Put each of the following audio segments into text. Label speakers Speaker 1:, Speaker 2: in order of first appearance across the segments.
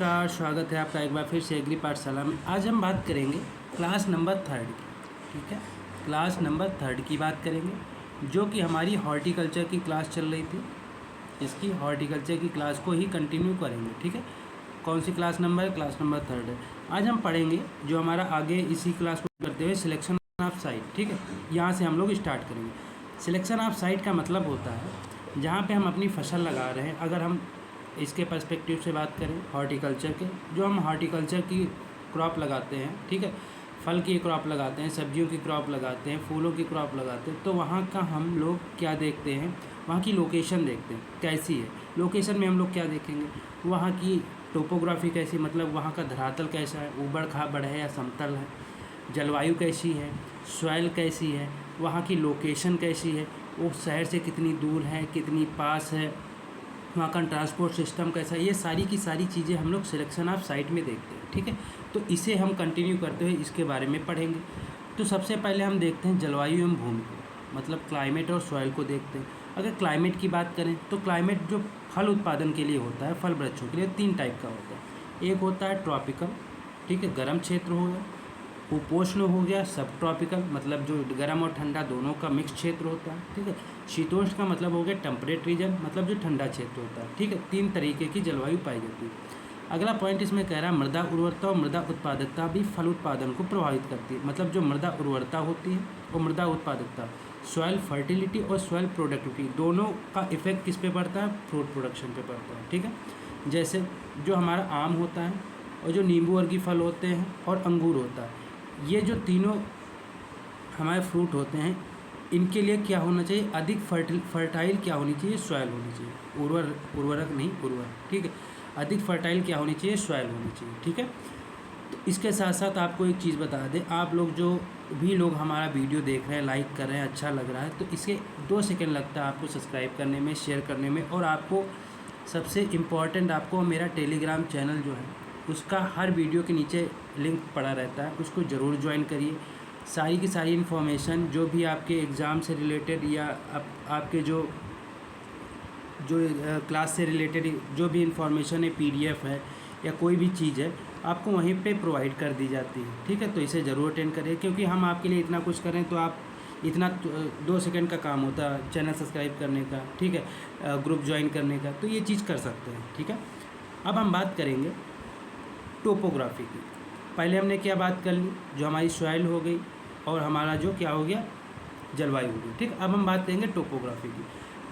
Speaker 1: नमस्कार, स्वागत है आपका एक बार फिर से एग्री पाठशाला में। आज हम बात करेंगे क्लास नंबर 3 की। ठीक है, क्लास नंबर 3 की बात करेंगे, जो कि हमारी हॉर्टिकल्चर की क्लास चल रही थी। इसकी हॉर्टिकल्चर की क्लास को ही कंटिन्यू करेंगे। ठीक है, कौन सी क्लास नंबर है? क्लास नंबर 3 है। आज हम पढ़ेंगे जो हमारा आगे इसी क्लास को करते हुए सिलेक्शन ऑफ साइट। ठीक है, यहाँ से हम लोग स्टार्ट करेंगे। सिलेक्शन ऑफ साइट का मतलब होता है जहाँ पे हम अपनी फसल लगा रहे हैं। अगर हम इसके पर्सपेक्टिव से बात करें हॉर्टिकल्चर के, जो हम हॉर्टिकल्चर की क्रॉप लगाते हैं, ठीक है, फल की क्रॉप लगाते हैं, सब्जियों की क्रॉप लगाते हैं, फूलों की क्रॉप लगाते हैं, तो वहाँ का हम लोग क्या देखते हैं? वहाँ की लोकेशन देखते हैं कैसी है। लोकेशन में हम लोग क्या देखेंगे? वहाँ की टोपोग्राफी कैसी, मतलब वहाँ का धरातल कैसा है, ऊबड़ खाबड़ है या समतल है, जलवायु कैसी है, सॉइल कैसी है, वहाँ की लोकेशन कैसी है, वो शहर से कितनी दूर है, कितनी पास है, वहाँ का ट्रांसपोर्ट सिस्टम कैसा है। ये सारी की सारी चीज़ें हम लोग सिलेक्शन ऑफ साइट में देखते हैं। ठीक है, तो इसे हम कंटिन्यू करते हुए इसके बारे में पढ़ेंगे। तो सबसे पहले हम देखते हैं जलवायु एवं भूमि को, मतलब क्लाइमेट और सॉइल को देखते हैं। अगर क्लाइमेट की बात करें तो क्लाइमेट जो फल उत्पादन के लिए होता है, फल वृक्षों के लिए 3 टाइप का होता है। एक होता है ट्रॉपिकल, ठीक है, गर्म क्षेत्र हो गया। उपोष्ण हो गया सब ट्रॉपिकल, मतलब जो गर्म और ठंडा दोनों का मिक्स क्षेत्र होता है। ठीक है, शीतोष्ण का मतलब हो गया टेम्परेट रीजन, मतलब जो ठंडा क्षेत्र होता है। ठीक है, 3 तरीके की जलवायु पाई जाती है। अगला पॉइंट इसमें कह रहा है मृदा उर्वरता और मृदा उत्पादकता भी फल उत्पादन को प्रभावित करती है। मतलब जो मृदा उर्वरता होती है और मृदा उत्पादकता, सॉइल फर्टिलिटी और सॉइल प्रोडक्टिविटी, दोनों का इफेक्ट किस पे पड़ता है? फ्रूट प्रोडक्शन पे पड़ता है। ठीक है, जैसे जो हमारा आम होता है और जो नींबू वर्गीय फल होते हैं और अंगूर होता है, ये जो तीनों हमारे फ्रूट होते हैं, इनके लिए क्या होना चाहिए? अधिक फर्टाइल क्या होनी चाहिए? सॉइल होनी चाहिए। उर्वरक नहीं, उर्वरक। ठीक है, अधिक फर्टाइल क्या होनी चाहिए? सॉइल होनी चाहिए। ठीक है, तो इसके साथ साथ आपको एक चीज़ बता दें, आप लोग जो भी लोग हमारा वीडियो देख रहे हैं, लाइक कर रहे हैं, अच्छा लग रहा है, तो इसके 2 सेकंड लगता है आपको सब्सक्राइब करने में, शेयर करने में। और आपको सबसे इम्पॉर्टेंट, आपको मेरा टेलीग्राम चैनल जो है उसका हर वीडियो के नीचे लिंक पड़ा रहता है, उसको ज़रूर ज्वाइन करिए। सारी की सारी इन्फॉर्मेशन जो भी आपके एग्ज़ाम से रिलेटेड या आपके जो क्लास से रिलेटेड जो भी इन्फॉर्मेशन है, पीडीएफ है या कोई भी चीज़ है, आपको वहीं पे प्रोवाइड कर दी जाती है। ठीक है, तो इसे ज़रूर अटेंड करिए, क्योंकि हम आपके लिए इतना कुछ करें तो आप इतना 2 सेकंड का काम होता है चैनल सब्सक्राइब करने का। ठीक है, ग्रुप ज्वाइन करने का, तो ये चीज़ कर सकते हैं। ठीक है, अब हम बात करेंगे टोपोग्राफी की। पहले हमने क्या बात कर ली? जो हमारी सॉइल हो गई और हमारा जो क्या हो गया? जलवायु हो गई। ठीक, अब हम बात करेंगे टोपोग्राफी की।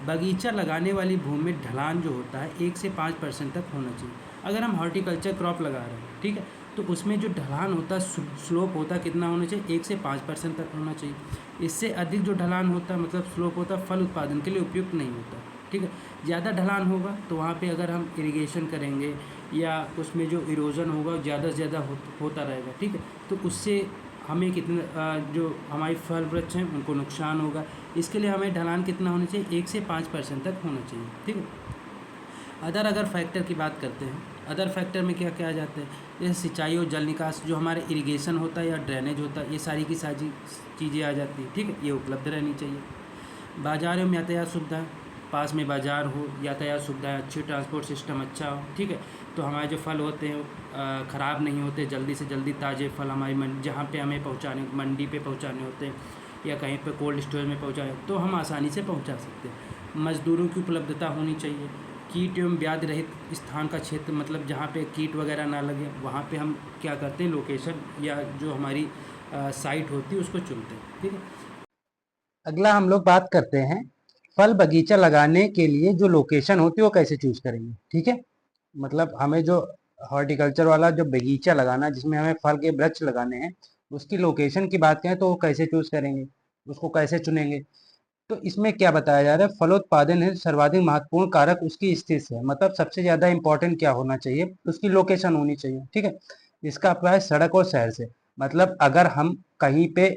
Speaker 1: बगीचा लगाने वाली भूमि में ढलान जो होता है 1 से 5% तक होना चाहिए। अगर हम हॉर्टिकल्चर क्रॉप लगा रहे हैं, ठीक है, तो उसमें जो ढलान होता है, स्लोप होता है, कितना होना चाहिए? 1 से 5% तक होना चाहिए। इससे अधिक जो ढलान होता है, मतलब स्लोप होता है, फल उत्पादन के लिए उपयुक्त नहीं होता। ठीक है, ज़्यादा ढलान होगा तो वहाँ पे अगर हम इरिगेशन करेंगे या उसमें जो इरोजन होगा ज़्यादा से ज़्यादा होता रहेगा। ठीक है, तो उससे हमें कितना जो हमारी फल वृक्ष हैं उनको नुकसान होगा। इसके लिए हमें ढलान कितना होना चाहिए? 1 से 5% तक होना चाहिए। ठीक है, अगर फैक्टर की बात करते हैं, अदर फैक्टर में क्या क्या आ जाते हैं? जैसे सिंचाई और जल निकास, जो हमारे इरिगेशन होता है या ड्रेनेज होता है, ये सारी की सारी चीज़ें आ जाती हैं। ठीक है, ये उपलब्ध रहनी चाहिए। बाजार एवं यातायात सुविधा, पास में बाज़ार हो, यातायात सुविधा, अच्छी ट्रांसपोर्ट सिस्टम अच्छा हो। ठीक है, तो हमारे जो फल होते हैं ख़राब नहीं होते, जल्दी से जल्दी ताज़े फल हमारी जहाँ पे हमें पहुँचाने, मंडी पे पहुँचाने होते हैं या कहीं पे कोल्ड स्टोरेज में पहुँचाने, तो हम आसानी से पहुँचा सकते हैं। मज़दूरों की उपलब्धता होनी चाहिए। कीट एवं व्याधि रहित स्थान का क्षेत्र, मतलब जहाँ पे कीट वगैरह ना लगे, वहाँ पे हम क्या करते हैं? लोकेशन या जो हमारी साइट होती है उसको चुनते हैं। ठीक है, अगला हम लोग बात करते हैं फल बगीचा लगाने के लिए जो लोकेशन होती है वो कैसे चूज करेंगे। ठीक है, मतलब हमें जो हॉर्टिकल्चर वाला जो बगीचा लगाना, जिसमें हमें फल के वृक्ष लगाने हैं, उसकी लोकेशन की बात करें तो वो कैसे चूज करेंगे, उसको कैसे चुनेंगे? तो इसमें क्या बताया जा रहा है? फलोत्पादन है सर्वाधिक महत्वपूर्ण कारक उसकी स्थिति है, मतलब सबसे ज्यादा इंपॉर्टेंट क्या होना चाहिए? उसकी लोकेशन होनी चाहिए। ठीक है, इसका अप्लाई सड़क और शहर से, मतलब अगर हम कहीं पे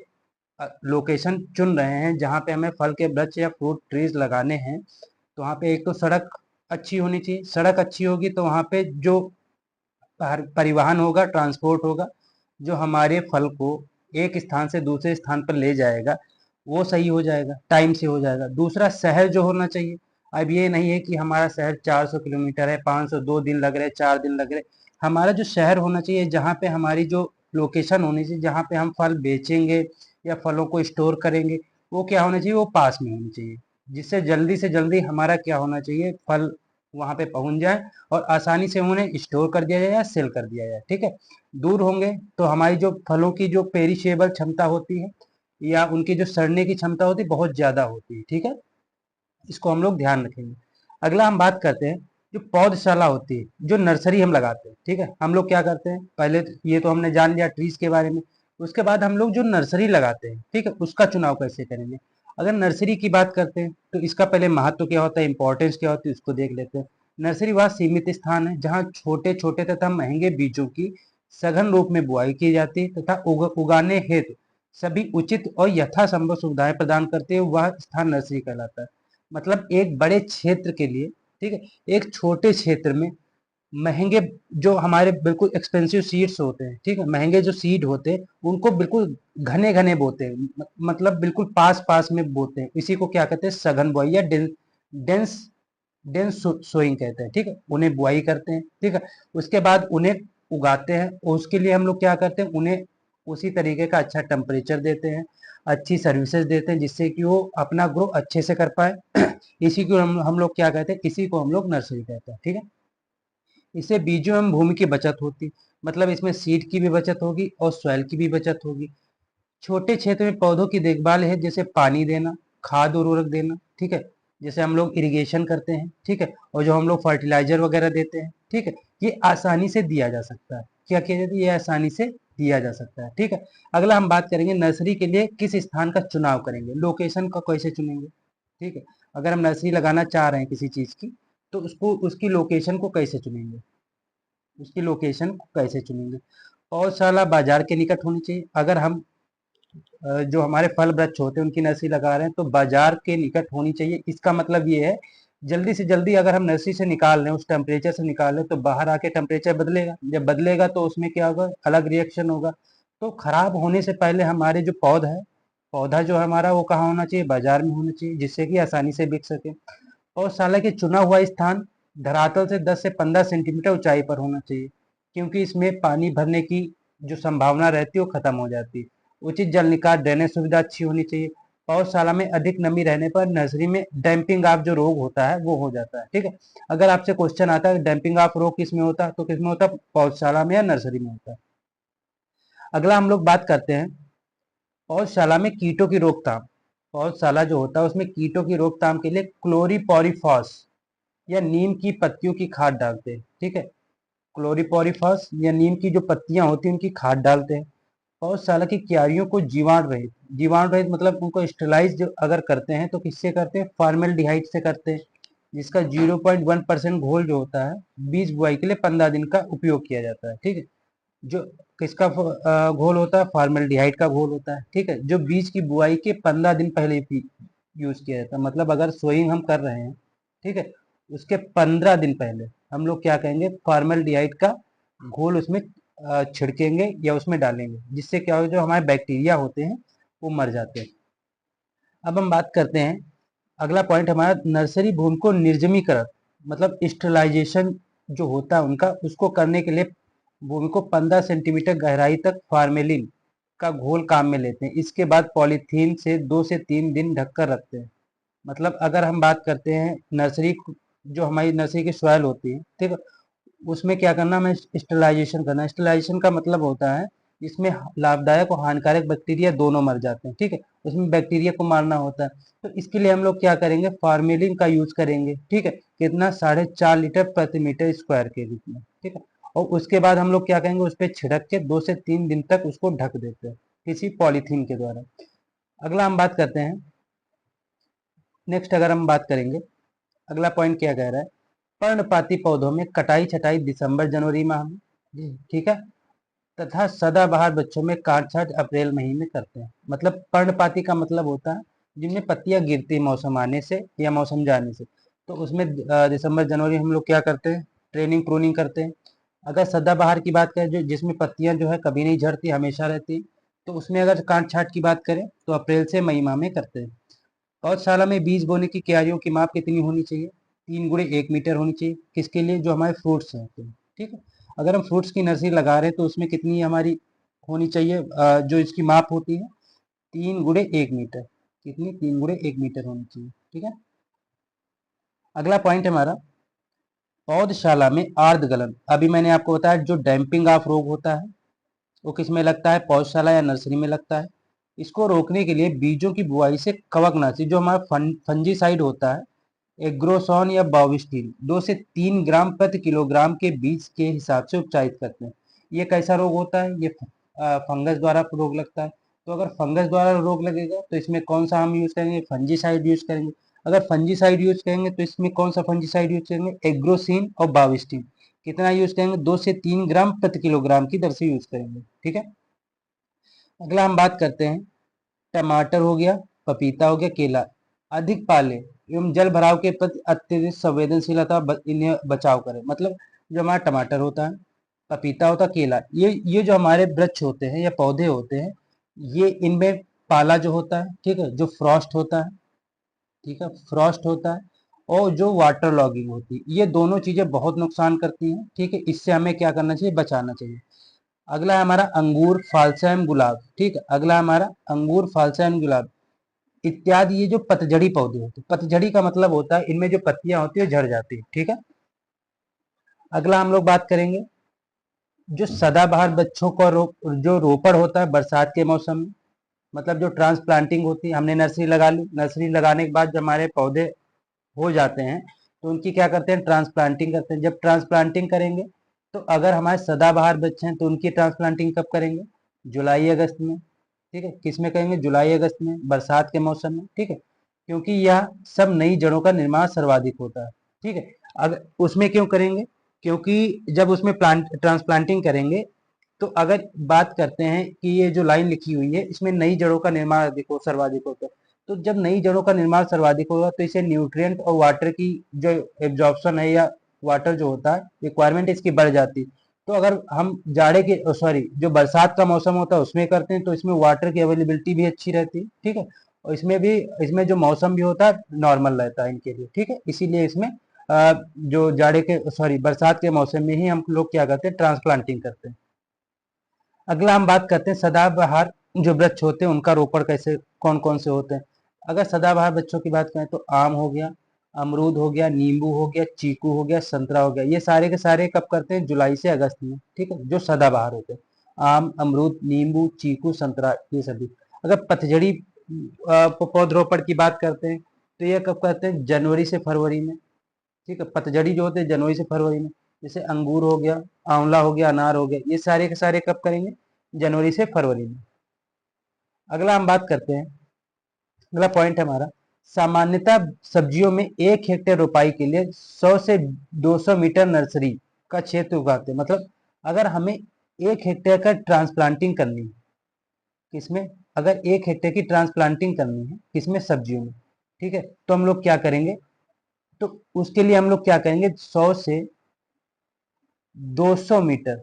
Speaker 1: लोकेशन चुन रहे हैं जहाँ पे हमें फल के वृक्ष या फ्रूट ट्रीज लगाने हैं, तो वहाँ पे एक तो सड़क अच्छी होनी चाहिए। सड़क अच्छी होगी तो वहाँ पे जो परिवहन होगा, ट्रांसपोर्ट होगा, जो हमारे फल को एक स्थान से दूसरे स्थान पर ले जाएगा, वो सही हो जाएगा, टाइम से हो जाएगा। दूसरा, शहर जो होना चाहिए। अब ये नहीं है कि हमारा शहर 400 किलोमीटर है, 502 दिन लग रहे, 4 दिन लग रहे।
Speaker 2: हमारा जो शहर होना चाहिए, जहाँ पे हमारी जो लोकेशन होनी चाहिए, जहाँ पे हम फल बेचेंगे या फलों को स्टोर करेंगे, वो क्या होना चाहिए, वो पास में होनी चाहिए, जिससे जल्दी से जल्दी हमारा क्या होना चाहिए, फल वहाँ पे पहुँच जाए और आसानी से उन्हें स्टोर कर दिया जाए या सेल कर दिया जाए। ठीक है, दूर होंगे तो हमारी जो फलों की जो पेरिशेबल क्षमता होती है या उनकी जो सड़ने की क्षमता होती है बहुत ज़्यादा होती है। ठीक है, इसको हम लोग ध्यान रखेंगे। अगला हम बात करते हैं जो पौधशाला होती है, जो नर्सरी हम लगाते हैं। ठीक है, हम लोग क्या करते हैं, पहले ये तो हमने जान लिया ट्रीज के बारे में, उसके बाद हम लोग जो नर्सरी लगाते हैं, ठीक है, उसका चुनाव कैसे करेंगे। अगर नर्सरी की बात करते हैं तो इसका पहले महत्व क्या होता है, इंपॉर्टेंस क्या होती है, उसको देख लेते हैं। नर्सरी वह सीमित स्थान है जहाँ छोटे छोटे तथा महंगे बीजों की सघन रूप में बुआई की जाती है तथा उगाने हेतु सभी उचित और यथासंभव सुविधाएं प्रदान करते हुए वह स्थान नर्सरी कहलाता है। मतलब एक बड़े क्षेत्र के लिए, ठीक है, एक छोटे क्षेत्र में महंगे जो हमारे बिल्कुल एक्सपेंसिव सीड्स होते हैं, ठीक है, महंगे जो सीड होते हैं उनको बिल्कुल घने घने बोते हैं, मतलब बिल्कुल पास पास में बोते हैं, इसी को क्या कहते हैं, सघन बुआई या डेंस डेंस सोइंग कहते हैं। ठीक है, उन्हें बुआई करते हैं। ठीक है, उसके बाद उन्हें उगाते हैं और उसके लिए हम लोग क्या करते हैं, उन्हें उसी तरीके का अच्छा टेम्परेचर देते हैं, अच्छी सर्विसेज देते हैं, जिससे कि वो अपना ग्रो अच्छे से कर पाए। इसी को हम लोग क्या कहते हैं, इसी को हम लोग नर्सरी कहते हैं। ठीक है, इससे बीजों एवं भूमि की बचत होती, मतलब इसमें सीड की भी बचत होगी और सॉइल की भी बचत होगी। छोटे क्षेत्र में पौधों की देखभाल है, जैसे पानी देना, खाद उर्वरक देना। ठीक है, जैसे हम लोग इरिगेशन करते हैं। ठीक है, और जो हम लोग फर्टिलाइजर वगैरह देते हैं, ठीक है, ये आसानी से दिया जा सकता है। क्या किया जाता है, ये आसानी से दिया जा सकता है। ठीक है, अगला हम बात करेंगे नर्सरी के लिए किस स्थान का चुनाव करेंगे, लोकेशन का कैसे चुनेंगे। ठीक है, अगर हम नर्सरी लगाना चाह रहे हैं किसी चीज की, तो उसको उसकी लोकेशन को कैसे चुनेंगे, उसकी लोकेशन को कैसे चुनेंगे। पौधशाला बाजार के निकट होनी चाहिए। अगर हम जो हमारे फल वृक्ष होते हैं उनकी नर्सरी लगा रहे हैं तो बाजार के निकट होनी चाहिए। इसका मतलब ये है, जल्दी से जल्दी अगर हम नर्सरी से निकाल रहे हैं, उस टेम्परेचर से निकाल रहे हैं, तो बाहर आके टेम्परेचर बदलेगा, जब बदलेगा तो उसमें क्या होगा, अलग रिएक्शन होगा। तो खराब होने से पहले हमारे जो पौधा जो है हमारा, वो कहाँ होना चाहिए, बाजार में होना चाहिए, जिससे कि आसानी से बिक सके। पौधशाला के चुना हुआ स्थान धरातल से 10 से 15 सेंटीमीटर ऊंचाई पर होना चाहिए, क्योंकि इसमें पानी भरने की जो संभावना रहती है वो खत्म हो जाती है। उचित जल निकास ड्रेनेज सुविधा अच्छी होनी चाहिए। पौधशाला में अधिक नमी रहने पर नर्सरी में डैम्पिंग ऑफ जो रोग होता है वो हो जाता है। ठीक है, अगर आपसे क्वेश्चन आता है डैम्पिंग ऑफ रोग किस में होता है, तो किस में होता है, पौधशाला में या नर्सरी में होता है। अगला हम लोग बात करते हैं पौधशाला में कीटों की रोकथाम। पौधशाला जो होता है उसमें कीटों की रोकथाम के लिए क्लोरीपोरीफॉस या नीम की पत्तियों की खाद डालते हैं। ठीक है, क्लोरीपोरीफॉस या नीम की जो पत्तियां होती हैं उनकी खाद डालते हैं। पौधशाला की क्यारियों को जीवाणु रहित मतलब उनको स्टेलाइज जो अगर करते हैं तो किससे करते हैं, फार्मेल्डिहाइड से करते हैं, जिसका 0.1% घोल जो होता है बीज बुआई के लिए 15 दिन का उपयोग किया जाता है। ठीक है, जो किसका घोल होता है, फार्मेल्डिहाइड का घोल होता है। ठीक है, जो बीज की बुआई के 15 दिन पहले यूज किया जाता है, मतलब अगर सोइंग हम कर रहे हैं, ठीक है, उसके 15 दिन पहले हम लोग क्या कहेंगे, फार्मेल्डिहाइड का घोल उसमें छिड़केंगे या उसमें डालेंगे, जिससे क्या हो, जो हमारे बैक्टीरिया होते हैं वो मर जाते हैं। अब हम बात करते हैं, अगला पॉइंट हमारा नर्सरी भूमि को निर्जमीकरण, मतलब स्टरलाइजेशन जो होता है उनका, उसको करने के लिए भूमि को 15 सेंटीमीटर गहराई तक फार्मेलिन का घोल काम में लेते हैं। इसके बाद पॉलीथीन से 2 से 3 दिन ढककर रखते हैं। मतलब अगर हम बात करते हैं जो हमारी नर्सरी की सॉइल होती है, ठीक है, उसमें क्या करना, हमें स्टरलाइजेशन करना। स्टरलाइजेशन का मतलब होता है इसमें लाभदायक और हानिकारक बैक्टीरिया दोनों मर जाते हैं। ठीक है, उसमें बैक्टीरिया को मारना होता है, तो इसके लिए हम लोग क्या करेंगे, फार्मेलिन का यूज करेंगे। ठीक है, कितना, 4.5 लीटर प्रति मीटर स्क्वायर के रूप में। ठीक है, और उसके बाद हम लोग क्या करेंगे, उस पर छिड़क के 2 से 3 दिन तक उसको ढक देते हैं किसी पॉलीथीन के द्वारा। अगला हम बात करते हैं, नेक्स्ट अगर हम बात करेंगे, अगला पॉइंट क्या कह रहा है, पर्णपाती पौधों में कटाई छटाई दिसंबर जनवरी माह में जी, ठीक है, तथा सदाबहार वृक्षों में काट छांट अप्रैल महीने में करते हैं। मतलब पर्णपाती का मतलब होता है जिनमें पत्तियां गिरती मौसम आने से या मौसम जाने से, तो उसमें दिसंबर जनवरी हम लोग क्या करते हैं, ट्रेनिंग प्रूनिंग करते हैं। अगर सदाबहार की बात करें जो जिसमें पत्तियां जो है कभी नहीं झड़ती, हमेशा रहती, तो उसमें अगर काट छांट की बात करें तो अप्रैल से मई माह में करते हैं। पौधशाला में बीज बोने की क्यारियों की माप कितनी होनी चाहिए, 3 गुणे 1 मीटर होनी चाहिए। किसके लिए, जो हमारे फ्रूट्स होते हैं। ठीक है, अगर हम फ्रूट्स की नर्सरी लगा रहे हैं तो उसमें कितनी हमारी होनी चाहिए, जो इसकी माप होती है 3 × 1 मीटर, कितनी 3 × 1 मीटर होनी चाहिए। ठीक है, अगला पॉइंट है हमारा पौधशाला में आर्द्र गलन। अभी मैंने आपको बताया जो डैम्पिंग ऑफ रोग होता है वो किस में लगता है, पौधशाला या नर्सरी में लगता है। इसको रोकने के लिए बीजों की बुआई से कवकनाशी जो हमारा फंजीसाइड होता है, एग्रोसॉन या बाविस्टिन 2 से 3 ग्राम प्रति किलोग्राम के बीज के हिसाब से उपचारित करते हैं। ये कैसा रोग होता है, ये फंगस द्वारा रोग लगता है। तो अगर फंगस द्वारा रोग लगेगा तो इसमें कौन सा हम यूज करेंगे, फंजीसाइड यूज करेंगे। अगर फंजीसाइड यूज करेंगे तो इसमें कौन सा फंजीसाइड यूज करेंगे, एग्रोसिन और बाविस्टिन। कितना यूज करेंगे, 2 से 3 ग्राम प्रति किलोग्राम की दर से यूज करेंगे। ठीक है, अगला हम बात करते हैं टमाटर हो गया, पपीता हो गया, केला। अधिक पाले एवं जल भराव के प्रति अत्यधिक संवेदनशीलता इन्हें बचाव करें। मतलब जो हमारा टमाटर होता है, पपीता होता है, केला, ये जो हमारे वृक्ष होते हैं या पौधे होते हैं, ये इनमें पाला जो होता है, ठीक है, जो फ्रॉस्ट होता है, ठीक है, फ्रॉस्ट होता है, और जो वाटर लॉगिंग होती है, ये दोनों चीजें बहुत नुकसान करती हैं। ठीक है, इससे हमें क्या करना चाहिए, बचाना चाहिए। अगला है हमारा अंगूर, फालसा एवं गुलाब। ठीक है, अगला हमारा अंगूर, फालसा एवं गुलाब इत्यादि, ये जो पतझड़ी पौधे होते हैं, पतझड़ी का मतलब होता है इनमें जो पत्तियां होती है झड़ जाती है। ठीक है, अगला हम लोग बात करेंगे जो सदाबहार वृक्षों का जो रोपण होता है बरसात के मौसम में, मतलब जो ट्रांसप्लांटिंग होती है। हमने नर्सरी लगा ली, नर्सरी लगाने के बाद जब हमारे पौधे हो जाते हैं तो उनकी क्या करते हैं, ट्रांसप्लांटिंग करते हैं। जब ट्रांसप्लांटिंग करेंगे तो अगर हमारे सदाबहार वृक्ष हैं तो उनकी ट्रांसप्लांटिंग कब करेंगे, जुलाई अगस्त में। ठीक है, किस में करेंगे, जुलाई अगस्त में, बरसात के मौसम में। ठीक है, क्योंकि यह सब नई जड़ों का निर्माण सर्वाधिक होता है। ठीक है, अगर उसमें क्यों करेंगे, क्योंकि जब उसमें प्लांट ट्रांसप्लांटिंग करेंगे तो अगर बात करते हैं कि ये जो लाइन लिखी हुई है इसमें नई जड़ों का निर्माण अधिक हो सर्वाधिक होता है। तो जब नई जड़ों का निर्माण सर्वाधिक होगा तो इसे न्यूट्रिएंट और वाटर की जो एब्जॉर्प्शन है या वाटर जो होता है रिक्वायरमेंट इसकी बढ़ जाती है। तो अगर हम जाड़े के सॉरी जो बरसात का मौसम होता है उसमें करते हैं तो इसमें वाटर की अवेलेबिलिटी भी अच्छी रहती है। ठीक है, और इसमें भी, इसमें जो मौसम भी होता है नॉर्मल रहता है इनके लिए। ठीक है, इसीलिए इसमें जो जाड़े के सॉरी बरसात के मौसम में ही हम लोग क्या करते हैं, ट्रांसप्लांटिंग करते हैं। अगला हम बात करते हैं सदाबहार जो वृक्ष होते हैं उनका रोपण कैसे, कौन कौन से होते हैं। अगर सदाबहार वृक्षों की बात करें तो आम हो गया, अमरूद हो गया, नींबू हो गया, चीकू हो गया, संतरा हो गया। ये सारे के सारे कब करते हैं, जुलाई से अगस्त में। ठीक है, जो सदाबहार होते हैं, आम, अमरूद, नींबू, चीकू, संतरा, ये सभी। अगर पतझड़ी पौधरोपण की बात करते हैं तो ये कब करते हैं, जनवरी से फरवरी में। ठीक है, पतझड़ी जो होते हैं जनवरी से फरवरी में। जैसे अंगूर हो गया, आंवला हो गया, अनार हो गया, ये सारे के सारे कब करेंगे, जनवरी से फरवरी में। अगला हम बात करते हैं, अगला पॉइंट है हमारा सामान्यतः सब्जियों में 1 हेक्टेयर रोपाई के लिए 100 से 200 मीटर नर्सरी का क्षेत्र उगाते हैं। मतलब अगर हमें 1 हेक्टेयर का ट्रांसप्लांटिंग करनी है, किसमें, अगर 1 हेक्टेयर की ट्रांसप्लांटिंग करनी है किसमें, सब्जियों में। ठीक है, तो हम लोग क्या करेंगे, तो उसके लिए हम लोग क्या करेंगे, 100 से 200 मीटर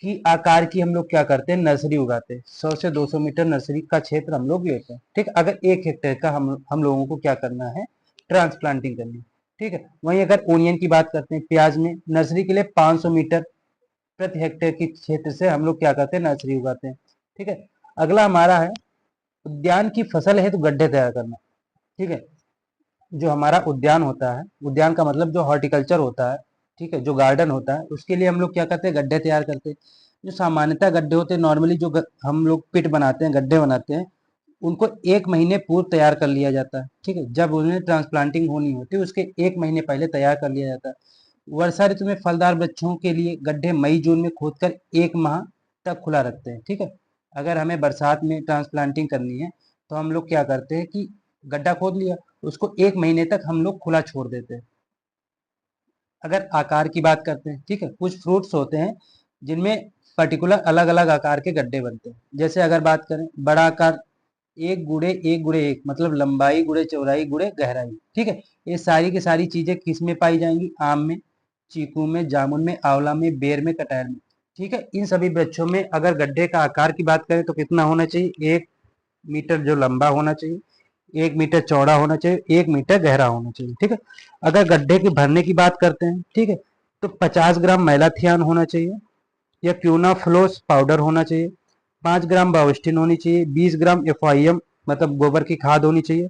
Speaker 2: की आकार की हम लोग क्या करते हैं, नर्सरी उगाते हैं। 100 से 200 मीटर नर्सरी का क्षेत्र हम लोग लेते हैं। ठीक है, अगर 1 हेक्टेयर का हम लोगों को क्या करना है, ट्रांसप्लांटिंग करनी है। ठीक है, वहीं अगर ओनियन की बात करते हैं, प्याज में नर्सरी के लिए 500 मीटर प्रति हेक्टेयर की क्षेत्र से हम लोग क्या करते हैं, नर्सरी उगाते हैं। ठीक है, अगला हमारा है उद्यान की फसल है तो गड्ढे तैयार करना। ठीक है, जो हमारा उद्यान होता है, उद्यान का मतलब जो हॉर्टिकल्चर होता है, ठीक है, जो गार्डन होता है, उसके लिए हम लोग क्या करते हैं, गड्ढे तैयार करते हैं। जो सामान्यतः गड्ढे होते हैं नॉर्मली जो हम लोग पिट बनाते हैं, गड्ढे बनाते हैं, उनको 1 महीने पूर्व तैयार कर लिया जाता है। ठीक है, जब उन्हें ट्रांसप्लांटिंग होनी होती है उसके 1 महीने पहले तैयार कर लिया जाता है। वर्षा ऋतु में फलदार वृक्षों के लिए गड्ढे मई जून में खोदकर 1 माह तक खुला रखते हैं। ठीक है, अगर हमें बरसात में ट्रांसप्लांटिंग करनी है तो हम लोग क्या करते हैं कि गड्ढा खोद लिया, उसको 1 महीने तक हम लोग खुला छोड़ देते हैं। अगर आकार की बात करते हैं, ठीक है, कुछ फ्रूट्स होते हैं जिनमें पर्टिकुलर अलग अलग आकार के गड्ढे बनते हैं। जैसे अगर बात करें बड़ा आकार, 1 × 1 × 1 मतलब लंबाई गुणे चौड़ाई गुणे गहराई। ठीक है, ये सारी की सारी चीजें किस में पाई जाएंगी, आम में, चीकू में, जामुन में, आंवला में, बेर में, कटहल में। ठीक है, इन सभी वृक्षों में अगर गड्ढे का आकार की बात करें तो कितना होना चाहिए, 1 मीटर जो लंबा होना चाहिए, 1 मीटर चौड़ा होना चाहिए, 1 मीटर गहरा होना चाहिए। ठीक है, अगर गड्ढे के भरने की बात करते हैं, ठीक है, तो 50 ग्राम मैलाथियान होना चाहिए या क्यूनाफ्लोस पाउडर होना चाहिए, 5 ग्राम बायोस्टिन होनी चाहिए, 20 ग्राम एफआईएम मतलब गोबर की खाद होनी चाहिए,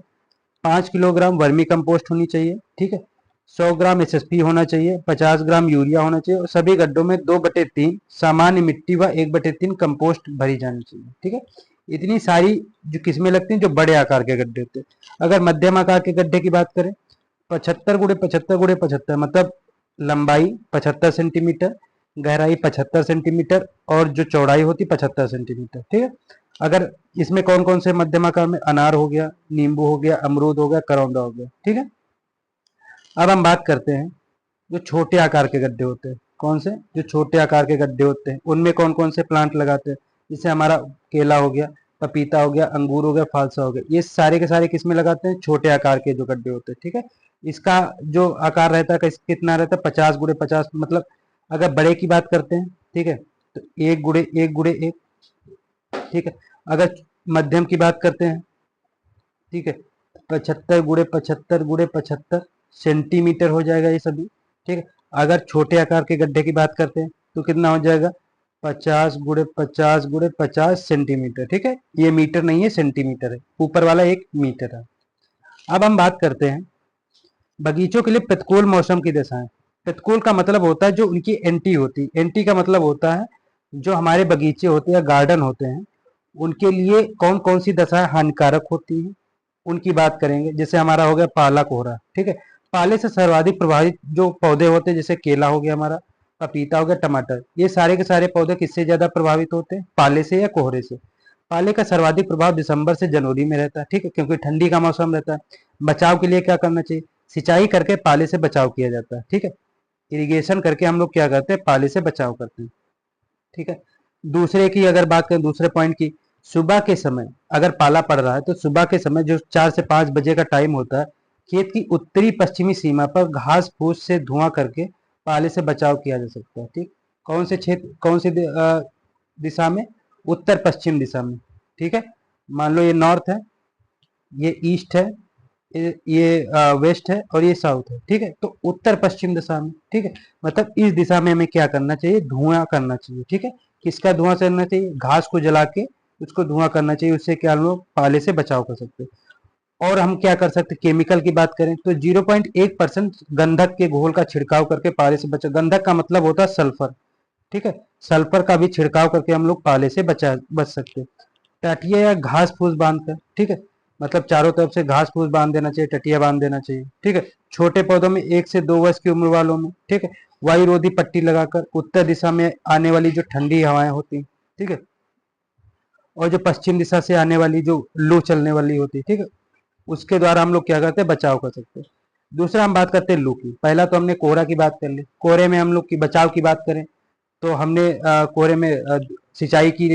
Speaker 2: 5 किलोग्राम वर्मी कंपोस्ट होनी चाहिए, ठीक है, 100 ग्राम एसएसपी होना चाहिए, 50 ग्राम यूरिया होना चाहिए और सभी गड्ढों में 2/3 सामान्य मिट्टी व 1/3 कंपोस्ट भरी जानी चाहिए, ठीक है। इतनी सारी जो किस्में लगती हैं जो बड़े आकार के गड्ढे होते हैं। अगर मध्यम आकार के गड्ढे की बात करें, 75 × 75 × 75 मतलब लंबाई 75 सेंटीमीटर, गहराई 75 सेंटीमीटर और जो चौड़ाई होती 75 सेंटीमीटर, ठीक है। अगर इसमें कौन कौन से मध्यम आकार में, अनार हो गया, नींबू हो गया, अमरूद हो गया, करौंदा हो गया, ठीक है। अब हम बात करते हैं जो छोटे आकार के गड्ढे होते हैं। कौन से? जो छोटे आकार के गड्ढे होते हैं उनमें कौन कौन से प्लांट लगाते हैं, जैसे हमारा केला हो गया, पपीता हो गया, अंगूर हो गया, फालसा हो गया, ये सारे के सारे किसमें लगाते हैं? छोटे आकार के जो गड्ढे होते हैं, ठीक है। इसका जो आकार रहता है कितना रहता है? 50 × 50 मतलब अगर बड़े की बात करते हैं, ठीक है, तो 1 × 1 × 1, ठीक है। अगर मध्यम की बात करते हैं, ठीक है, 75 × 75 × 75 सेंटीमीटर हो जाएगा ये सभी, ठीक है। अगर छोटे आकार के गड्ढे की बात करते हैं तो कितना हो जाएगा? 50 × 50 × 50 सेंटीमीटर, ठीक है। ये मीटर नहीं है, सेंटीमीटर है, ऊपर वाला 1 मीटर है। अब हम बात करते हैं बगीचों के लिए प्रतिकूल मौसम की दशाएं। प्रतिकूल का मतलब होता है जो उनकी एंटी होती है। एंटी का मतलब होता है जो हमारे बगीचे होते हैं, गार्डन होते हैं, उनके लिए कौन कौन सी दशाएं हानिकारक होती हैं, उनकी बात करेंगे। जैसे हमारा हो गया पाला कोहरा, ठीक है। पाले से सर्वाधिक प्रभावित जो पौधे होते हैं, जैसे केला हो गया हमारा, पपीता हो गया, टमाटर, ये सारे के सारे पौधे किससे ज्यादा प्रभावित होते हैं? पाले से या कोहरे से। पाले का सर्वाधिक प्रभाव दिसंबर से जनवरी में रहता है, ठीक है, क्योंकि ठंडी का मौसम रहता है। बचाव के लिए क्या करना चाहिए? सिंचाई करके पाले से बचाव किया जाता है, ठीक है। इरिगेशन करके हम लोग क्या करते हैं? पाले से बचाव करते हैं, ठीक है। दूसरे की अगर बात करें, दूसरे पॉइंट की, सुबह के समय अगर पाला पड़ रहा है तो सुबह के समय जो 4 से 5 बजे का टाइम होता है, खेत की उत्तरी पश्चिमी सीमा पर घास फूस से धुआं करके पाले से बचाव किया जा सकता है, ठीक। कौन से क्षेत्र, कौन से दिशा में? उत्तर पश्चिम दिशा में, ठीक है। मान लो ये नॉर्थ है, ये ईस्ट है, ये वेस्ट है और ये साउथ है, ठीक है। तो उत्तर पश्चिम दिशा में, ठीक है, मतलब इस दिशा में हमें क्या करना चाहिए? धुआं करना चाहिए, ठीक है। किसका धुआं करना चाहिए? घास को जला के उसको धुआं करना चाहिए, उससे क्या हम लोग पाले से बचाव कर सकते हैं। और हम क्या कर सकते हैं? केमिकल की बात करें तो 0.1% गंधक के घोल का छिड़काव करके पाले से बचा। गंधक का मतलब होता है सल्फर, ठीक है। सल्फर का भी छिड़काव करके हम लोग पाले से बच सकते हैं। टटिया या घास फूस बांध कर, ठीक है, मतलब चारों तरफ से घास फूस बांध देना चाहिए, टटिया बांध देना चाहिए, ठीक है। छोटे पौधों में 1 से 2 वर्ष की उम्र वालों में, ठीक है, वायुरोधी पट्टी लगाकर उत्तर दिशा में आने वाली जो ठंडी हवाएं होती, ठीक है, और जो पश्चिम दिशा से आने वाली जो लू चलने वाली होती, ठीक है, उसके द्वारा हम लोग क्या करते हैं? बचाव कर सकते हैं। दूसरा हम बात करते हैं लू की। पहला तो हमने कोहरा की बात कर ली। कोहरे में हम लोग की बचाव की बात करें तो हमने कोहरे में सिंचाई की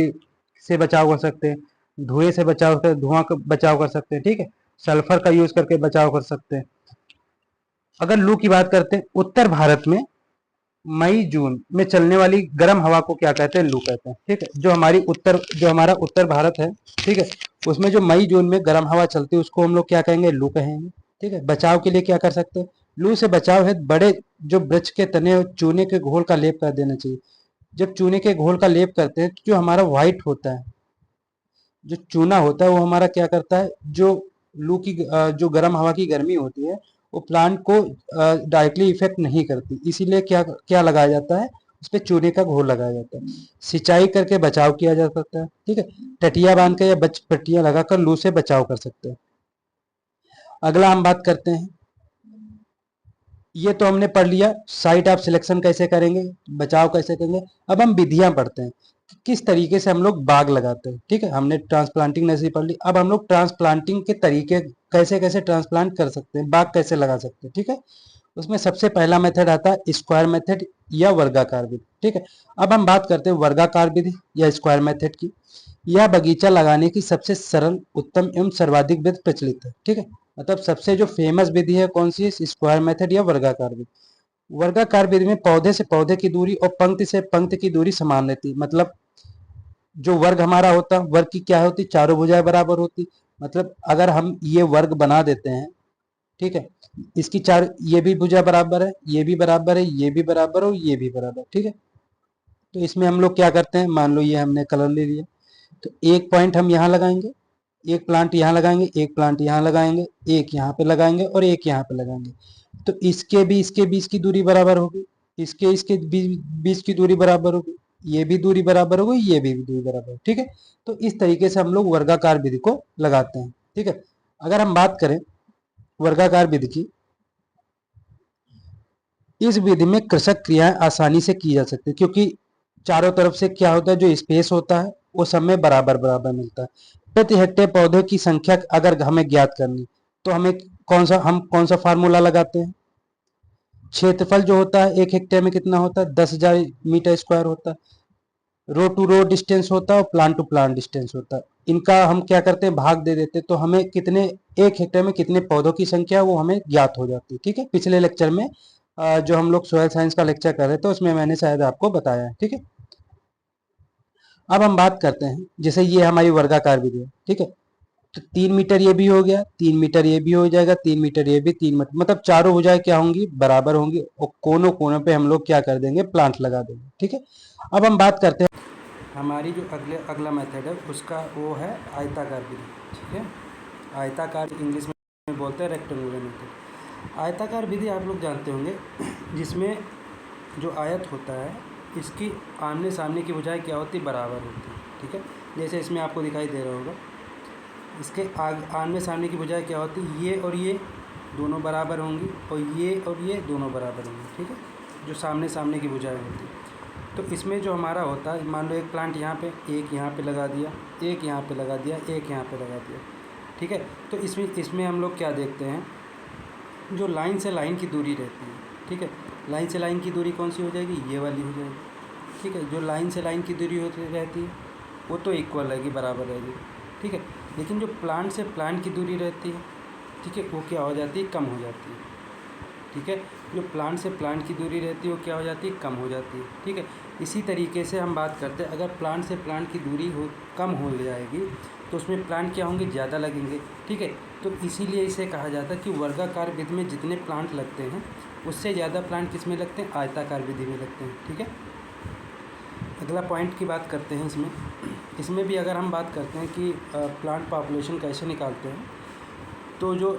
Speaker 2: से बचाव कर सकते हैं, धुएं से बचाव कर, धुआं का बचाव कर सकते हैं, ठीक है, सल्फर का यूज करके बचाव कर सकते हैं। अगर लू की बात करते हैं, उत्तर भारत में मई जून में चलने वाली गर्म हवा को क्या कहते हैं? लू कहते हैं, ठीक है। जो हमारा उत्तर भारत है, ठीक है, उसमें जो मई जून में गर्म हवा चलती है उसको हम लोग क्या कहेंगे? लू कहेंगे, ठीक है। बचाव के लिए क्या कर सकते हैं? लू से बचाव है बड़े जो वृक्ष के तने चूने के घोल का लेप कर देना चाहिए। जब चूने के घोल का लेप करते हैं तो जो हमारा व्हाइट होता है, जो चूना होता है, वो हमारा क्या करता है? जो लू की जो गर्म हवा की गर्मी होती है वो प्लांट को डायरेक्टली इफेक्ट नहीं करती, इसीलिए क्या क्या लगाया जाता है? उस पर चूने का घोल लगाया जाता है। सिंचाई करके बचाव किया जा सकता है, ठीक है। टटिया बांध के या बच पट्टियां लगाकर लू से बचाव कर सकते हैं। अगला हम बात करते हैं, ये तो हमने पढ़ लिया साइट ऑफ सिलेक्शन कैसे करेंगे, बचाव कैसे करेंगे। अब हम विधियां पढ़ते हैं कि किस तरीके से हम लोग बाग लगाते हैं, ठीक है। हमने ट्रांसप्लांटिंग नर्सरी पढ़ ली, अब हम लोग ट्रांसप्लांटिंग के तरीके कैसे कैसे ट्रांसप्लांट कर सकते हैं, बाग कैसे लगा सकते हैं, ठीक है। उसमें सबसे पहला मेथड आता है स्क्वायर मेथड या वर्गाकार विधि, ठीक है। अब हम बात करते हैं वर्गाकार विधि या स्क्वायर मेथड की। यह बगीचा लगाने की सबसे सरल, उत्तम एवं सर्वाधिक विधि प्रचलित है, ठीक है। मतलब सबसे जो फेमस विधि है कौन सी? स्क्वायर मेथड या वर्गाकार विधि। वर्गाकार विधि में पौधे से पौधे की दूरी और पंक्ति से पंक्ति की दूरी समान रहती है। मतलब जो वर्ग हमारा होता है, वर्ग की क्या होती? चारों भुजाएं बराबर होती। मतलब अगर हम ये वर्ग बना देते हैं, ठीक है। इसकी चार, ये भी भुजा बराबर है, ये भी बराबर है, ये भी बराबर और ये भी बराबर, ठीक है। तो इसमें हम लोग क्या करते हैं, मान लो ये हमने कलर ले लिया, तो एक पॉइंट हम यहाँ लगाएंगे, एक प्लांट यहाँ लगाएंगे, एक प्लांट यहाँ लगाएंगे, एक यहाँ पे लगाएंगे और एक यहाँ पे लगाएंगे। तो इसके बीच की दूरी बराबर होगी, इसके बीच की दूरी बराबर होगी, ये भी दूरी बराबर होगी, ये भी दूरी बराबर होगी, ठीक है। तो इस तरीके से हम लोग वर्गाकार विधि को लगाते हैं, ठीक है। अगर हम बात करें वर्गाकार विधि की, इस विधि में कृषक क्रियाएं आसानी से की जा सकती है, क्योंकि चारों तरफ से क्या होता है, जो स्पेस होता है वो सब में बराबर बराबर मिलता है। प्रति हेक्टेयर पौधे की संख्या अगर हमें ज्ञात करनी, तो हमें कौन सा फार्मूला लगाते हैं, क्षेत्रफल जो होता है एक हेक्टेयर में कितना होता है, 10,000 मीटर स्क्वायर होता है। रो टू रो डिस्टेंस होता है और प्लांट टू प्लांट डिस्टेंस होता है। इनका हम क्या करते हैं, भाग दे देते हैं, तो हमें कितने, एक हेक्टेयर में कितने पौधों की संख्या वो हमें ज्ञात हो जाती है, ठीक है। पिछले लेक्चर में जो हम लोग सोयल साइंस का लेक्चर कर रहे थे उसमें मैंने शायद आपको बताया है, ठीक है। अब हम बात करते हैं, जैसे ये हमारी वर्गाकार विधि है, ठीक है। तो 3 मीटर ये भी हो गया, 3 मीटर ये भी हो जाएगा, 3 मीटर ये भी, 3 मीटर, मतलब चारों भुजाएं क्या होंगी, बराबर होंगी, और कोनों कोनों पे हम लोग क्या कर देंगे, प्लांट लगा देंगे, ठीक है। अब हम बात करते हैं,
Speaker 1: हमारी जो अगला मेथड है उसका वो है आयताकार विधि, ठीक है। आयताकार इंग्लिश में बोलते हैं रेक्टेंगुलर मेथड। आयताकार विधि आप लोग जानते होंगे, जिसमें जो आयत होता है इसकी आमने सामने की भुजाएं क्या होती, बराबर होती है, ठीक है। जैसे इसमें आपको दिखाई दे रहा होगा, इसके आमने सामने की भुजाएं क्या होती, ये और ये दोनों बराबर होंगी, और ये दोनों बराबर होंगी, ठीक है, जो सामने सामने की भुजाएं होती। तो इसमें जो हमारा होता है, मान लो एक प्लांट यहाँ पे, एक यहाँ पे लगा दिया, एक यहाँ पे लगा दिया, एक यहाँ पे लगा दिया, ठीक है। तो इसमें हम लोग क्या देखते हैं, जो लाइन से लाइन की दूरी रहती है, ठीक है, लाइन से लाइन की दूरी कौन सी हो जाएगी, ये वाली हो जाएगी, ठीक है। जो लाइन से लाइन की दूरी होती रहती है वो तो इक्वल रहेगी, बराबर रहेगी, ठीक है। लेकिन जो प्लांट से प्लांट की दूरी रहती है, ठीक है, वो क्या हो जाती है, कम हो जाती है, ठीक है। जो प्लांट से प्लांट की दूरी रहती है वो क्या हो जाती है, कम हो जाती है, ठीक है। इसी तरीके से हम बात करते हैं, अगर प्लांट से प्लांट की दूरी कम हो जाएगी तो उसमें प्लांट क्या होंगे, ज़्यादा लगेंगे, ठीक है। तो इसीलिए इसे कहा जाता है कि वर्गाकार विधि में जितने प्लांट लगते हैं उससे ज़्यादा प्लांट किस में लगते हैं, आयताकार विधि में लगते हैं, ठीक है। अगला पॉइंट की बात करते हैं, इसमें भी अगर हम बात करते हैं कि प्लांट पॉपुलेशन कैसे निकालते हैं, तो जो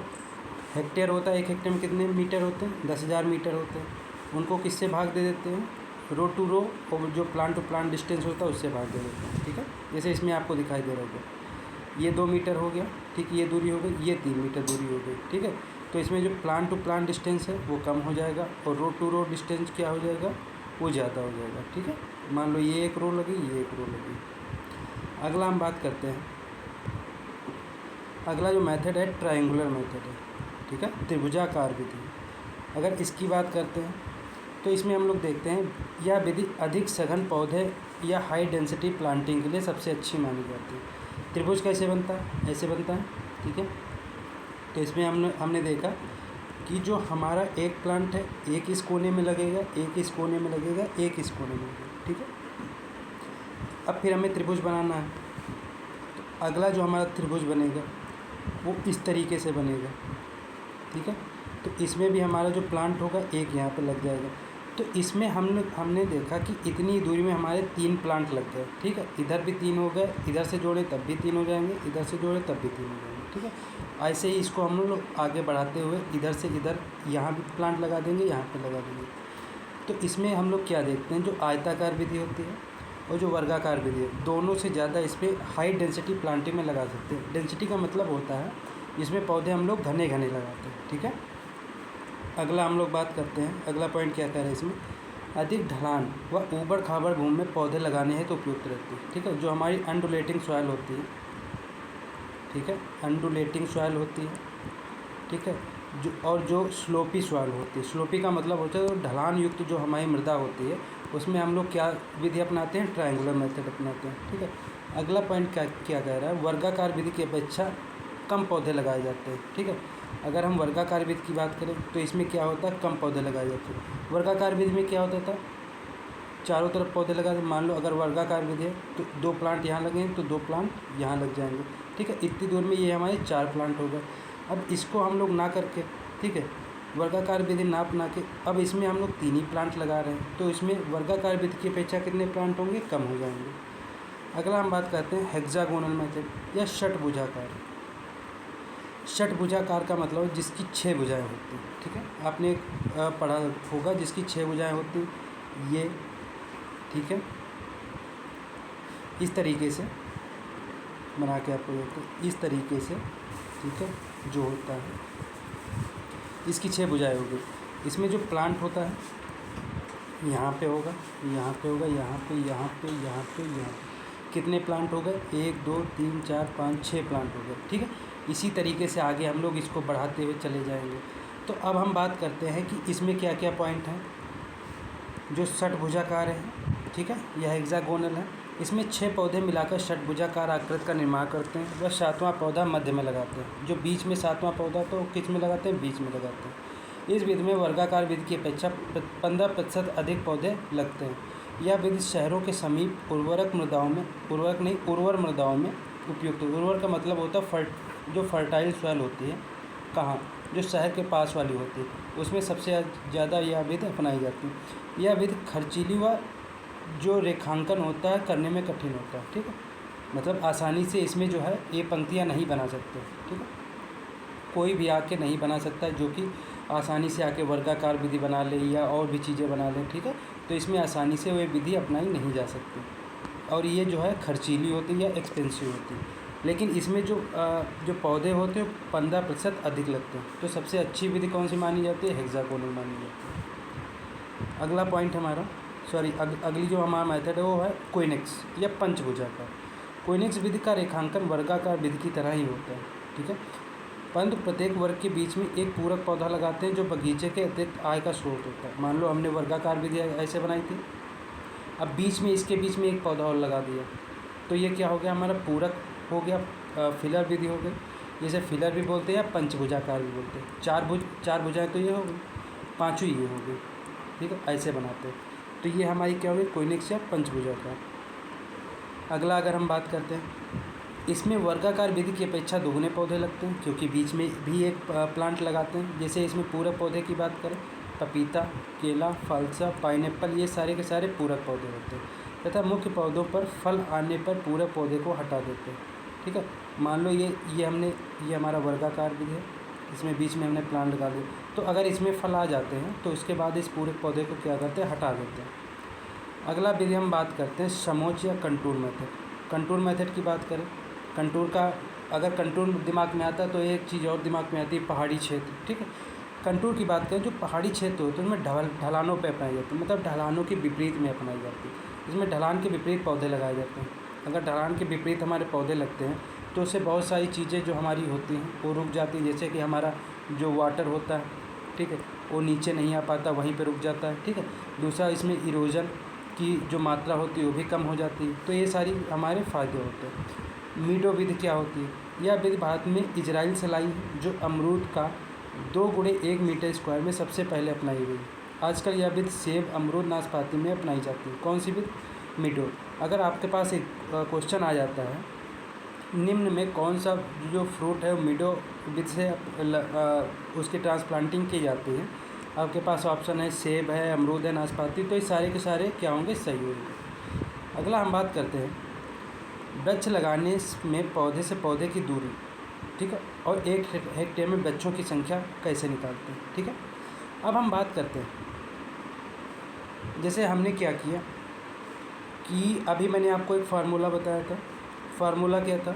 Speaker 1: हेक्टेयर होता है, एक हेक्टेयर में कितने मीटर होते हैं, 10,000 मीटर होते हैं, उनको किससे भाग दे देते हैं, रो टू रो, और जो प्लांट टू प्लांट डिस्टेंस होता है उससे भाग दे देते हैं, ठीक है। जैसे इसमें आपको दिखाई दे रहा होगा, ये 2 मीटर हो गया, ठीक, ये दूरी हो गई, ये 3 मीटर दूरी हो गई, ठीक है। तो इसमें जो प्लांट टू प्लांट डिस्टेंस है वो कम हो जाएगा, और रो टू रो डिस्टेंस क्या हो जाएगा, वो ज़्यादा हो जाएगा, ठीक है। मान लो ये एक रो लगी, ये एक रो लगी। अगला हम बात करते हैं, अगला जो मेथड है ट्रायंगुलर मेथड है, ठीक है, त्रिभुजाकार विधि। अगर इसकी बात करते हैं तो इसमें हम लोग देखते हैं, यह विधि अधिक सघन पौधे या हाई डेंसिटी प्लांटिंग के लिए सबसे अच्छी मानी जाती है। त्रिभुज कैसे बनता है, ऐसे बनता है, ठीक है। तो इसमें हमने देखा कि जो हमारा एक प्लांट है, एक इस कोने में लगेगा, एक इस कोने में लगेगा, एक इस कोने में लगेगा, ठीक है। अब फिर हमें त्रिभुज बनाना है, तो अगला जो हमारा त्रिभुज बनेगा वो इस तरीके से बनेगा, ठीक है। तो इसमें भी हमारा जो प्लांट होगा एक यहाँ पे लग जाएगा। तो इसमें हमने देखा कि इतनी दूरी में हमारे 3 प्लांट लग गए, ठीक है। इधर भी 3 हो गए, इधर से जोड़े तब भी 3 हो जाएंगे, इधर से जोड़े तब भी 3 हो जाएंगे, ठीक है। ऐसे ही इसको हम लोग आगे बढ़ाते हुए इधर से इधर यहाँ भी प्लांट लगा देंगे, यहाँ पर लगा देंगे। तो इसमें हम लोग क्या देखते हैं, जो आयताकार विधि होती है और जो वर्गाकार विधि है, दोनों से ज़्यादा इस पर हाई डेंसिटी प्लांटिंग में लगा सकते हैं। डेंसिटी का मतलब होता है जिसमें पौधे हम लोग घने घने लगाते हैं, ठीक है। अगला हम लोग बात करते हैं, अगला पॉइंट क्या कह रहे हैं इसमें, अधिक ढलान व ऊबड़ खाबड़ भूमि में पौधे लगाने हैं तो उपयुक्त रहती है, ठीक है। जो हमारी अंडुलेटिंग सॉइल होती है, ठीक है, अंडुलेटिंग सॉइल होती है, ठीक है, जो स्लोपी सॉइल होती है, स्लोपी का मतलब होता है ढलान युक्त जो हमारी मृदा होती है, उसमें हम लोग क्या विधि अपनाते हैं, ट्रायंगुलर मेथड अपनाते हैं, ठीक है। अगला पॉइंट क्या कह रहा है, वर्गाकार विधि की अपेक्षा कम पौधे लगाए जाते हैं, ठीक है। अगर हम वर्गाकार विधि की बात करें तो इसमें क्या होता है, कम पौधे लगाए जाते हैं। वर्गाकार विधि में क्या होता था, चारों तरफ पौधे लगा दे। मान लो अगर वर्गाकार विधि है तो 2 प्लांट यहाँ लगे तो 2 प्लांट यहाँ लग जाएंगे, ठीक है। इतनी दूर में ये हमारे 4 प्लांट हो गए। अब इसको हम लोग ना करके ठीक है। वर्गाकार विधि नाप ना के अब इसमें हम लोग 3 ही प्लांट लगा रहे हैं, तो इसमें वर्गाकार विधि की अपेक्षा कितने प्लांट होंगे, कम हो जाएंगे। अगला हम बात करते हैं हेक्सागोनल मेथड या षटभुजाकार। षटभुजाकार का मतलब जिसकी 6 भुजाएं होती हैं, ठीक है। आपने पढ़ा होगा जिसकी 6 भुजाएं होती हैं, ये, ठीक है। इस तरीके से बना के आपको देखते हैं, इस तरीके से, ठीक है, जो होता है इसकी 6 भुजाएं होगी। इसमें जो प्लांट होता है यहाँ पे होगा, यहाँ पे होगा, यहाँ पे, यहाँ पे, यहाँ पे, यहाँ पे। कितने प्लांट हो गए, 1 2 3 4 5 6 प्लांट हो गए, ठीक है। इसी तरीके से आगे हम लोग इसको बढ़ाते हुए चले जाएंगे। तो अब हम बात करते हैं कि इसमें क्या क्या पॉइंट हैं। जो षटभुजाकार है, ठीक है, यह हेक्सागोनल है। इसमें 6 पौधे मिलाकर षटभुजाकार आकृति का निर्माण करते हैं। वह 7वां पौधा मध्य में लगाते हैं। जो बीच में 7वां पौधा तो किस में लगाते हैं, बीच में लगाते हैं। इस विधि में वर्गाकार विधि की अपेक्षा 15% अधिक पौधे लगते हैं। यह विधि शहरों के समीप उर्वरक मृदाओं में, उर्वर मृदाओं में उपयुक्त है। उर्वर का मतलब होता है जो फर्टाइल सॉइल होती है, कहाँ, जो शहर के पास वाली होती है, उसमें सबसे ज़्यादा यह विधि अपनाई जाती है। यह विधि खर्चीली व जो रेखांकन होता है करने में कठिन होता है, ठीक है। मतलब आसानी से इसमें जो है ये पंक्तियाँ नहीं बना सकते, ठीक है। कोई भी आके नहीं बना सकता है जो कि आसानी से आके वर्गाकार विधि बना ले या और भी चीज़ें बना ले, ठीक है। तो इसमें आसानी से वह विधि अपनाई नहीं जा सकती और ये जो है खर्चीली होती है या एक्सपेंसिव होती है। लेकिन इसमें जो पौधे होते हैं 15% अधिक लगते हैं। तो सबसे अच्छी विधि कौन सी मानी जाती है, हेक्सागोनल मानी जाती है। अगला पॉइंट हमारा अगली जो हमारा मेथड है वो है कोइनेक्स या पंचभुजाकार। कोइनेक्स विधि का रेखांकन वर्गाकार विधि की तरह ही होता है, ठीक है। परंतु प्रत्येक वर्ग के बीच में एक पूरक पौधा लगाते हैं जो बगीचे के अतिरिक्त आय का स्रोत होता है। मान लो हमने वर्गाकार विधि ऐसे बनाई थी, अब बीच में इसके बीच में एक पौधा और लगा दिया, तो ये क्या हो गया, हमारा पूरक हो गया, फिलर विधि हो गई। जैसे फिलर भी बोलते हैं या पंचभुजाकार भी बोलते हैं। चार भुजाएँ तो ये हो गई, 5वीं ये हो गई, ठीक है। ऐसे बनाते हैं। तो ये हमारी क्या हो गई, कोइनेक्स या पंचभुजाकार। अगला अगर हम बात करते हैं, इसमें वर्गाकार विधि की अपेक्षा दोगुने पौधे लगते हैं क्योंकि बीच में भी एक प्लांट लगाते हैं। जैसे इसमें पूरक पौधे की बात करें, पपीता, केला, फलसा, पाइनएप्पल, ये सारे के सारे पूरक पौधे होते हैं तथा मुख्य पौधों पर फल आने पर पूरक पौधे को हटा देते हैं, ठीक है। मान लो ये हमारा वर्गाकार विधि है, इसमें बीच में हमने प्लांट लगा दिया, तो अगर इसमें फल आ जाते हैं तो उसके बाद इस पूरक पौधे को क्या करते हैं, हटा देते हैं। अगला विधि हम बात करते हैं समोच्च या कंटूर मेथड। कंटूर मेथड की बात करें, कंटूर का अगर कंटूर दिमाग में आता है तो एक चीज़ और दिमाग में आती है, पहाड़ी क्षेत्र, ठीक है। कंटूर की बात करें, जो पहाड़ी क्षेत्र होते हैं उनमें ढलानों पे अपनाई जाती है, मतलब ढलानों के विपरीत में अपनाई जाती है। इसमें ढलान के विपरीत पौधे लगाए जाते हैं। अगर ढलान के विपरीत हमारे पौधे लगते हैं तो उससे बहुत सारी चीज़ें जो हमारी होती हैं वो रुक जाती है। जैसे कि हमारा जो वाटर होता है, ठीक है, वो नीचे नहीं आ पाता, वहीं पे रुक जाता है, ठीक है। दूसरा, इसमें इरोजन की जो मात्रा होती है वो भी कम हो जाती है। तो ये सारी हमारे फ़ायदे होते हैं। मीडो विधि क्या होती है, यह विधि भारत में इजराइल से लाई है, जो अमरूद का 2 × 1 मीटर स्क्वायर में सबसे पहले अपनाई गई। आजकल यह विधि सेब, अमरूद, नाशपाती में अपनाई जाती है। कौन सी विधि, मीडो। अगर आपके पास एक क्वेश्चन आ जाता है, निम्न में कौन सा जो फ्रूट है मीडो विधि से उसकी ट्रांसप्लांटिंग की जाती है, आपके पास ऑप्शन है सेब है, अमरूद है, नाशपाती, तो ये सारे के सारे क्या होंगे, सही होंगे। अगला हम बात करते हैं वृक्ष लगाने में पौधे से पौधे की दूरी, ठीक है, और 1 हेक्टेयर में वृक्षों की संख्या कैसे निकालते हैं, ठीक है। अब हम बात करते हैं, जैसे हमने क्या किया कि अभी मैंने आपको एक फार्मूला बताया था। फार्मूला क्या था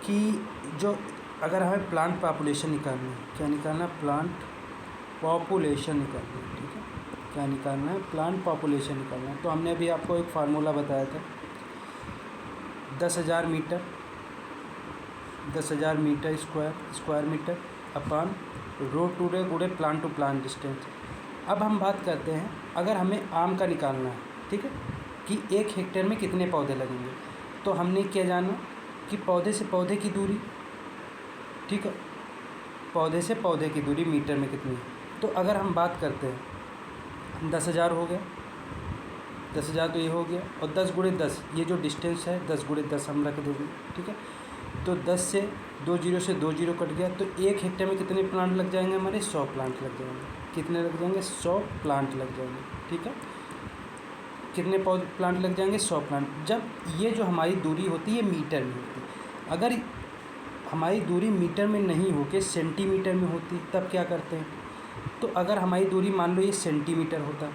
Speaker 1: कि जो अगर हमें प्लांट पॉपुलेशन निकालनी है, क्या निकालना है, प्लांट पॉपुलेशन निकालना है, ठीक है। क्या निकालना है, प्लांट पॉपुलेशन निकालना है। तो हमने अभी आपको एक फार्मूला बताया था, 10,000 मीटर स्क्वायर मीटर अपॉन रोड टू रे गुड़े प्लांट टू प्लांट डिस्टेंस। अब हम बात करते हैं, अगर हमें आम का निकालना है, ठीक है, कि 1 हेक्टेयर में कितने पौधे लगेंगे, तो हमने क्या जाना कि पौधे से पौधे की दूरी, ठीक है, पौधे से पौधे की दूरी मीटर में कितनी है। तो अगर हम बात करते हैं 10,000 हो गया, 10,000 तो ये हो गया, और 10 × 10 ये जो डिस्टेंस है 10 × 10 हम रख देंगे, ठीक है। तो 10 से 2 जीरो से 2 जीरो कट गया, तो 1 हेक्टेयर में कितने प्लांट लग जाएंगे हमारे? 100 प्लांट लग जाएंगे। कितने लग जाएंगे? 100 प्लांट लग जाएंगे। ठीक है, कितने प्लांट लग जाएंगे? 100 प्लांट। जब ये जो हमारी दूरी होती है मीटर में होती है, अगर हमारी दूरी मीटर में नहीं होके सेंटीमीटर में होती तब क्या करते हैं? तो अगर हमारी दूरी मान लो ये सेंटीमीटर होता,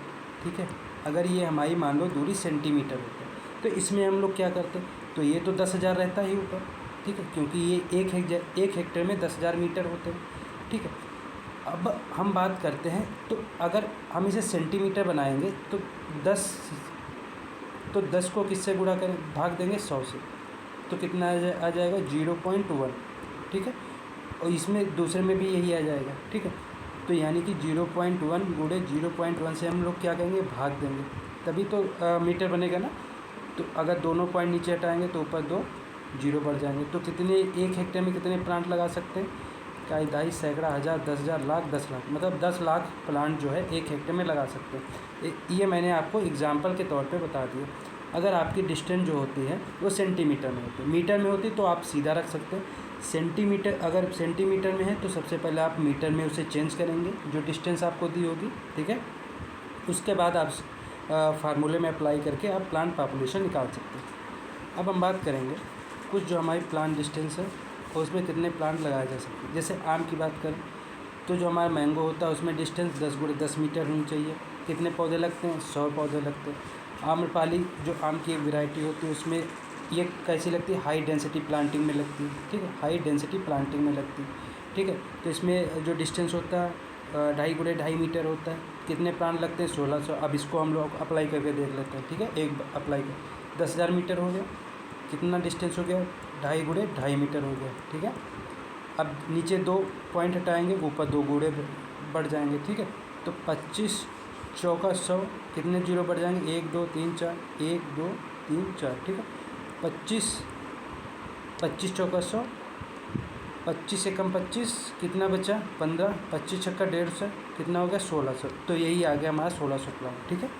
Speaker 1: ठीक है, अगर ये हमारी मान लो दूरी सेंटीमीटर होता तो इसमें हम लोग क्या करते? तो ये तो 10,000 रहता ही ऊपर, ठीक है, क्योंकि ये 1 हेक्टेयर में 10,000 मीटर होते हैं। ठीक है, अब हम बात करते हैं, तो अगर हम इसे सेंटीमीटर बनाएंगे तो 10 को किससे गुणा करें? भाग देंगे 100 से, तो कितना आ जाएगा? 0.1। ठीक है, और इसमें दूसरे में भी यही आ जाएगा। ठीक है, तो यानी कि 0.1 गुणे 0.1 से हम लोग क्या करेंगे? भाग देंगे, तभी तो मीटर बनेगा ना। तो अगर दोनों पॉइंट नीचे हटाएंगे तो ऊपर 2 जीरो बढ़ जाएंगे। तो कितने 1 हेक्टेयर में कितने प्लांट लगा सकते हैं? कई दहाई, सैकड़ा, हज़ार, 10,000, लाख, 10 लाख, मतलब 10 लाख प्लांट जो है 1 हेक्टेयर में लगा सकते हैं। ये मैंने आपको एग्जाम्पल के तौर पे बता दिया। अगर आपकी डिस्टेंस जो होती है वो सेंटीमीटर में होती है, मीटर में होती तो आप सीधा रख सकते हैं। सेंटीमीटर, अगर सेंटीमीटर में है तो सबसे पहले आप मीटर में उसे चेंज करेंगे जो डिस्टेंस आपको दी होगी। ठीक है, उसके बाद आप फार्मूले में अप्लाई करके आप प्लांट पॉपुलेशन निकाल सकते हैं। अब हम बात करेंगे कुछ जो हमारी प्लांट डिस्टेंस है और उसमें कितने प्लांट लगाए जा सकते हैं। जैसे आम की बात करें तो जो हमारा मैंगो होता है उसमें डिस्टेंस 10 × 10 मीटर होनी चाहिए। कितने पौधे लगते हैं? 100 पौधे लगते हैं। आम्रपाली जो आम की एक वैरायटी होती है उसमें ये कैसी लगती है? हाई डेंसिटी प्लांटिंग में लगती है। ठीक है, हाई डेंसिटी प्लांटिंग में लगती है। ठीक है, तो इसमें जो डिस्टेंस होता है 2.5 × 2.5 मीटर होता है। कितने प्लांट लगते हैं? 1600। अब इसको हम लोग अप्लाई करके देख लेते हैं। ठीक है, एक अप्लाई कर 10,000 मीटर हो गया। कितना डिस्टेंस हो गया? 2.5 × 2.5 मीटर हो गया। ठीक है, अब नीचे 2 पॉइंट हटाएंगे, ऊपर 2 गुणे बढ़ जाएंगे। ठीक है, तो 25 चौका 100, कितने जीरो बढ़ जाएंगे? 1 2 3 4, 1 2 3 4। ठीक है, 25 चौका 100, 25 से कम 25, कितना बचा? 15, 25 छक्का 150, कितना हो गया? 1600। तो यही आ गया हमारा 1600 प्लांट। ठीक है,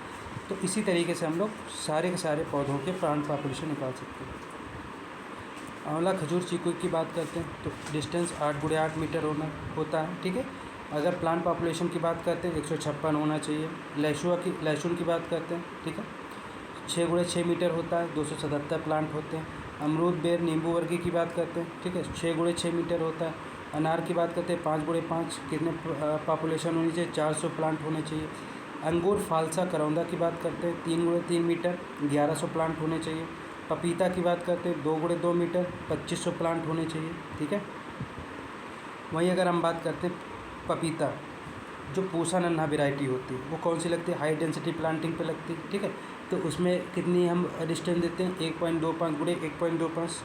Speaker 1: तो इसी तरीके से हम लोग सारे के सारे पौधों के प्लांट पॉपुलेशन निकाल सकते हैं। आंवला, खजूर, चीकू की बात करते हैं तो डिस्टेंस 8 × 8 मीटर होता है। ठीक है, अगर प्लांट पॉपुलेशन की बात करते हैं 156 होना चाहिए। लहसुन की बात करते हैं, ठीक है, 6 × 6 मीटर होता है, 277 प्लांट होते हैं। अमरूद, बेर, नींबू वर्गी की बात करते हैं, ठीक है, 6 × 6 मीटर होता है। अनार की बात करते हैं 5 × 5, कितने पॉपुलेशन होनी चाहिए? 400 प्लांट होने चाहिए। अंगूर, फालसा, करौंदा की बात करते हैं 3 × 3 मीटर, 1100 प्लांट होने चाहिए। पपीता की बात करते हैं 2 × 2 मीटर, 2500 प्लांट होने चाहिए। ठीक है, वहीं अगर हम बात करते हैं पपीता, जो पूसा नन्हा वैरायटी होती है वो कौन सी लगती है? हाई डेंसिटी प्लांटिंग पे लगती है। ठीक है, तो उसमें कितनी हम डिस्टेंस देते हैं? 1.25 × 1.25